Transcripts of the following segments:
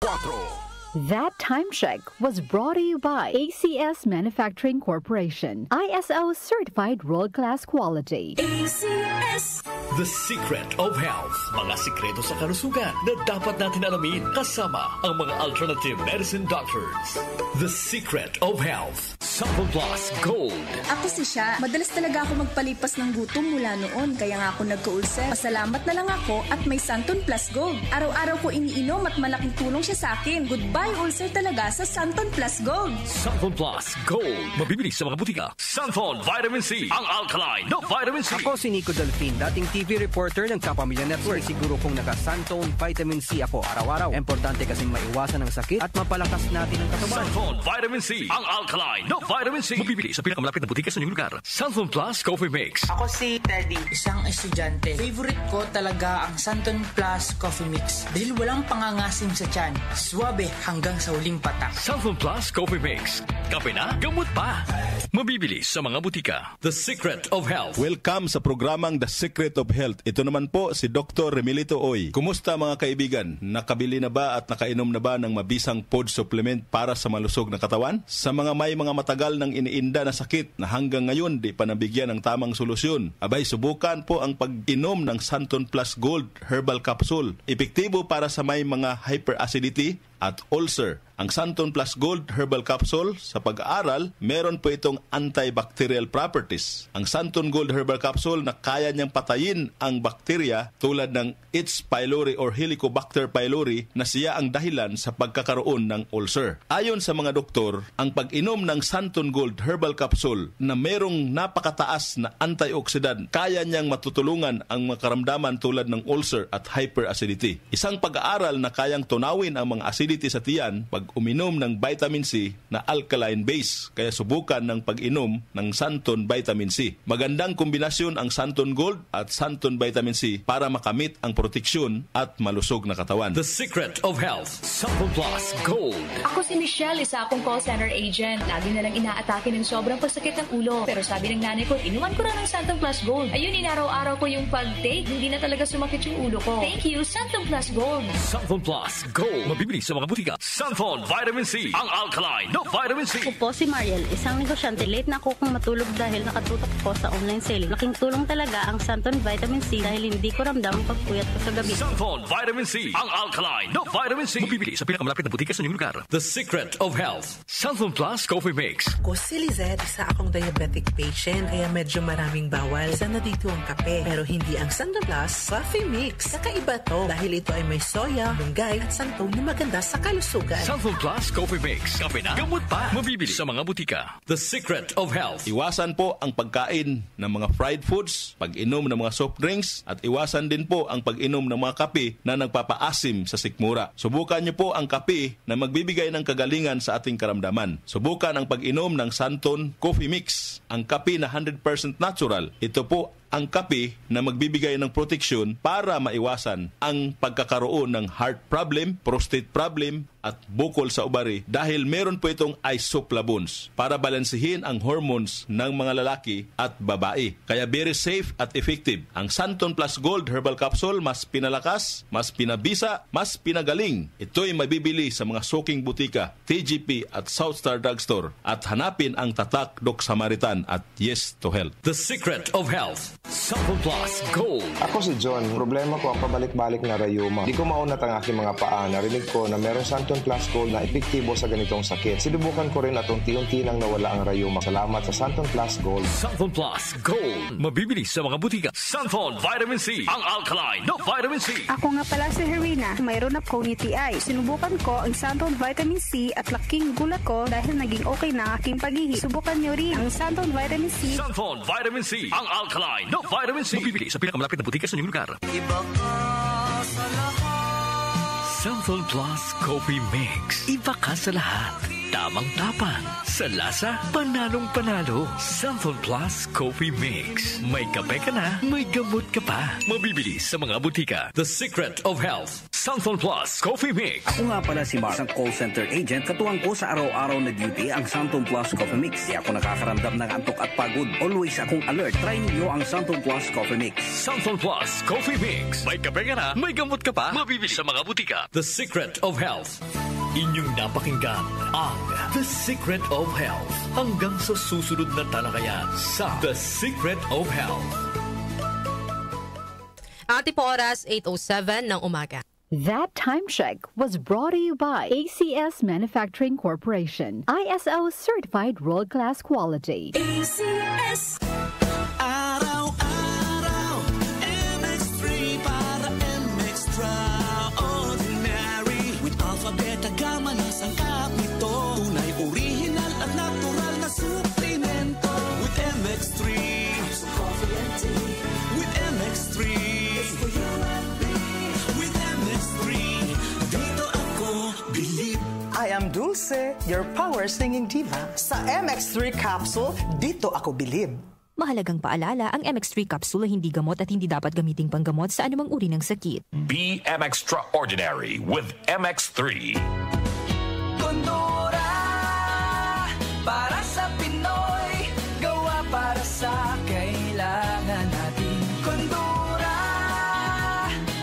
That time check was brought to you by ACS Manufacturing Corporation, ISO certified world-class quality. ACS. The Secret of Health. Mga sikreto sa kalusugan na dapat natin alamin kasama ang mga alternative medicine doctors. The Secret of Health. Santon Plus Gold. Ako si Sha. Madalas talaga ako magpalipas ng gutom mula noon, kaya nga ako nagka-ulcer. Pasalamat na lang ako at may Santon Plus Gold. Araw-araw ko iniinom at malaking tulong siya sa akin. Goodbye ulcer talaga sa Santon Plus Gold. Santon Plus Gold. Mabibili sa mga butika. Santon Vitamin C. Ang alkaline na vitamin C. Ako si Nico Delfin, dating TV reporter ng Kapamilya Network. Siguro kong naka-Santon Vitamin C ako araw-araw. Importante kasing maiwasan ang sakit at mapalakas natin ang katawan. Santon Vitamin C. Ang alkaline na vitamin C. Mabibili sa pinakamalapit na butika sa inyong lugar. Santon Plus Coffee Mix. Ako si Teddy, isang estudyante. Favorite ko talaga ang Santon Plus Coffee Mix dahil walang pangangasim sa tiyan. Suwabe hanggang sa huling patak. Santon Plus Coffee Mix. Kape na, gamot pa. Mabibili sa mga butika. The Secret of Health. Welcome sa programang The Secret of Health. Ito naman po si Dr. Remilito Oy. Kumusta mga kaibigan? Nakabili na ba at nakainom na ba ng mabisang food supplement para sa malusog na katawan? Sa mga may mga matagal ng iniinda na sakit na hanggang ngayon di pa nabigyan ng tamang solusyon, abay subukan po ang pag-inom ng Santon Plus Gold Herbal Capsule. Epektibo para sa may mga hyperacidity at ulcer. Ang Santon Plus Gold Herbal Capsule, sa pag-aaral, meron po itong antibacterial properties. Ang Santon Gold Herbal Capsule na kaya niyang patayin ang bakterya tulad ng H. pylori or Helicobacter pylori na siya ang dahilan sa pagkakaroon ng ulcer. Ayon sa mga doktor, ang pag-inom ng Santon Gold Herbal Capsule na merong napakataas na antioxidant, kaya niyang matutulungan ang mga karamdaman tulad ng ulcer at hyperacidity. Isang pag-aaral na kayang tunawin ang mga acidity sa tiyan pag uminom ng vitamin C na alkaline base. Kaya subukan ng pag-inom ng Santon Vitamin C. Magandang kombinasyon ang Santon Gold at Santon Vitamin C para makamit ang proteksyon at malusog na katawan. The Secret of Health. Santon Plus Gold. Ako si Michelle, isa akong call center agent. Lagi na lang inaatake ng sobrang pasakit ng ulo. Pero sabi ng nanay ko, inuman ko na ng Santon Plus Gold. Ayun, inaraw-araw ko yung pag-take. Hindi na talaga sumakit yung ulo ko. Thank you, Santon Plus Gold. Santon Plus Gold. Mabibili sa mga butika. Santon Vitamin C. Ang alkaline na vitamin C. Ako po si Mariel, isang negosyante. Late na ako kung matulog dahil nakatutok ko sa online selling. Laking tulong talaga ang Santon Vitamin C dahil hindi ko ramdam ang pagpuyat ko sa gabi. Santon Vitamin C. Ang alkaline na vitamin C. Mabibili sa pinakamalapit na butika sa inyong lugar. The Secret of Health. Santon Plus Coffee Mix. Ako si Lizette, isa akong diabetic patient kaya medyo maraming bawal. Isa na dito ang kape pero hindi ang Santon Plus Coffee Mix. Kakaiba to dahil ito ay may soya, lunggay at santol na maganda sa kalusugan. Santon Plus Coffee Mix. Kape na, gamot pa. Mabibili sa mga butika. The Secret of Health. Iwasan po ang pagkain ng mga fried foods, pag-inom ng mga soft drinks, at iwasan din po ang pag-inom ng mga kape na nagpapaasim sa sikmura. Subukan niyo po ang kape na magbibigay ng kagalingan sa ating karamdaman. Subukan ang pag-inom ng Santon Coffee Mix, ang kape na 100% natural. Ito po ang kape na magbibigay ng proteksyon para maiwasan ang pagkakaroon ng heart problem, prostate problem, at bukol sa ubari dahil meron po itong isoflavones para balansehin ang hormones ng mga lalaki at babae. Kaya very safe at effective. Ang Santon Plus Gold Herbal Capsule mas pinalakas, mas pinabisa, mas pinagaling. Ito'y mabibili sa mga suking butika, TGP at Southstar Drugstore at hanapin ang tatak Doc Samaritan at Yes to Health. The Secret of Health. Santon Plus Gold. Ako si John. Problema ko ang pabalik-balik na rayuma. Di ko maunat ang aking mga paa. Narinig ko na meron Santon Plus Gold na epektibo sa ganitong sakit. Sinubukan ko rin at unti-unti nang nawala ang rayuma. Salamat sa Santon Plus Gold. Santon Plus Gold. Mabibili sa mga butika. Santon Vitamin C. Ang alkaline na vitamin C. Ako nga pala si Herina. Mayroon akong UTI. Sinubukan ko ang Santon Vitamin C at laking gulat ko dahil naging okay na aking paghihi. Subukan nyo rin ang Santon Vitamin C. Santon Vitamin C. Ang alkaline na vitamin C. Mabibili sa pinakamalapit na butika sa inyong lugar. Iba ka sa lahat. Santon Plus Coffee Mix. Iba ka sa lahat. tamang tapang. Sa lasa, panalong-panalo. Santon Plus Coffee Mix. May kape ka na, may gamot ka pa. Mabibili sa mga butika. The Secret of Health. Santon Plus Coffee Mix. Ako nga pala si Mark, isang call center agent. Katuwang ko sa araw-araw na duty ang Santon Plus Coffee Mix. Di ako nakakaramdam ng antok at pagod. Always akong alert. Try niyo ang Santon Plus Coffee Mix. Santon Plus Coffee Mix. May kape ka na, may gamot ka pa. Mabibili sa mga butika. The Secret of Health. Inyong napakinggan ang The Secret of Health. Hanggang sa susunod na talakayan sa The Secret of Health. Ati po oras, 8:07 ng umaga. That time check was brought to you by ACS Manufacturing Corporation. ISO certified world-class quality. ACS. Araw-araw, MX3 para MX-Traordinary. With Alpha, Beta, Gamma na sangkap nito. Tunay, original at natural na suplemento. With MX3. Coffee and tea. With MX3. It's for you and me. With MX3. Dito ako believe. I am Dulce, your power singing diva. Sa MX3 capsule, dito ako bilib. Mahalagang paalala, ang MX3 capsule ay hindi gamot at hindi dapat gamiting panggamot sa anumang uri ng sakit. Be MX-Traordinary with MX3. Kondora, para sa Pinoy, gawa para sa kailangan natin. Kondora,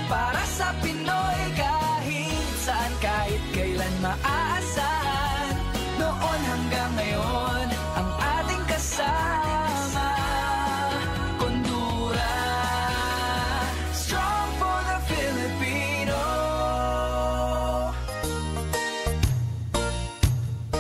para sa Pinoy, kahit saan, kahit kailan maaasahan. Noon hanggang ngayon, ang ating kasama. Kondora, strong for the Filipino.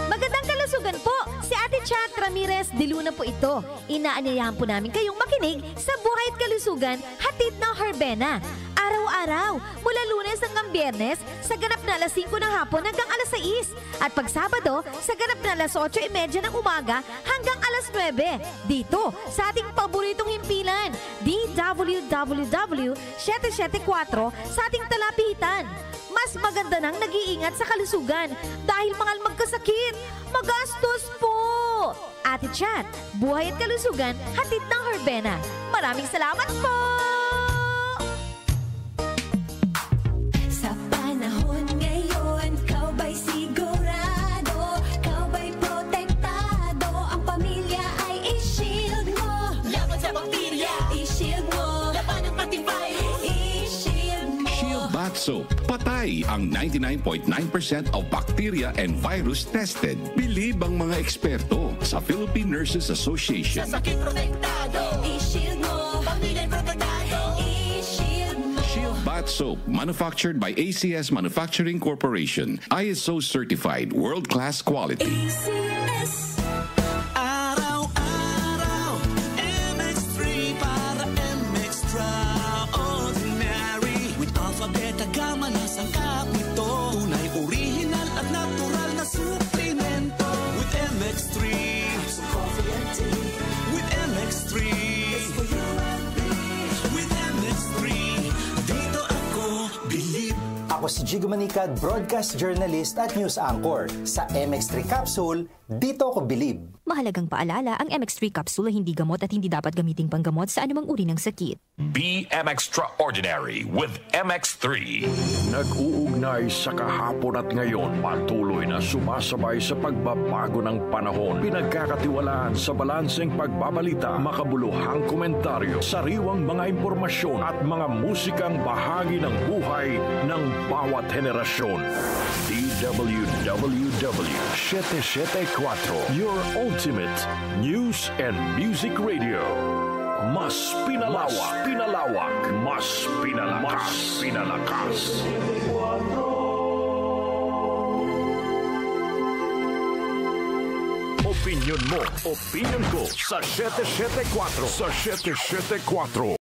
Magandang kalusugan po! Si Ate Chat Ramirez de Luna po ito. Inaanyayahan po namin kayong makinig sa Buhay at Kalusugan, hatid ng Herbena. Araw-araw, mula Lunes hanggang Biyernes, sa ganap na alas 5 ng hapon hanggang alas 6. At pag Sabado, sa ganap na alas 8:30 ng umaga hanggang alas 9. Dito, sa ating paboritong himpilan, DWWW 774 sa ating talapitan. Mas maganda nang nag-iingat sa kalusugan dahil mahal magkasakit. Magastos po! Ate Chat, Buhay at Kalusugan, hatid ng Herbena. Maraming salamat po! Sa panahon ngayon, kau ba'y sigurado? Kau ba'y protektado? Ang pamilya ay i-shield mo. Laban sa bakterya, i-shield mo. Laban ng antivirus, i-shield mo. Shield Bath Soap. Patay ang 99.9% of bacteria and virus tested. Bilib ang mga eksperto sa Philippine Nurses Association. Sa sakit protektado, i-shield mo. Pamilya protektado, i-shield mo. Shield Bath Soap, manufactured by ACS Manufacturing Corporation. ISO certified, world-class quality. ACS. Araw-araw, MX3 para MX-Traordinary. With Alpha, Beta, Gamma na sangkap nito. Tunay, original at natural na suplemento. With MX3. Coffee and tea. With MX3. It's for you and me. With MX3. Dito ako believe. Ako si Jigo Manicad, broadcast journalist at news anchor. Sa MX3 Capsule, dito ako bilib. Mahalagang paalala, ang MX3 capsule ay hindi gamot at hindi dapat gamiting panggamot sa anumang uri ng sakit. Be MX-Traordinary with MX3. Nag-uugnay sa kahapon at ngayon, patuloy na sumasabay sa pagbabago ng panahon. Pinagkakatiwalaan sa balanseng pagbabalita, makabuluhang komentaryo, sariwang mga impormasyon at mga musikang bahagi ng buhay ng bawat henerasyon. DWWW 774, your ultimate news and music radio. Mas pinalawak, mas pinalakas. Opinion mo, opinion ko sa 774. Sa 774.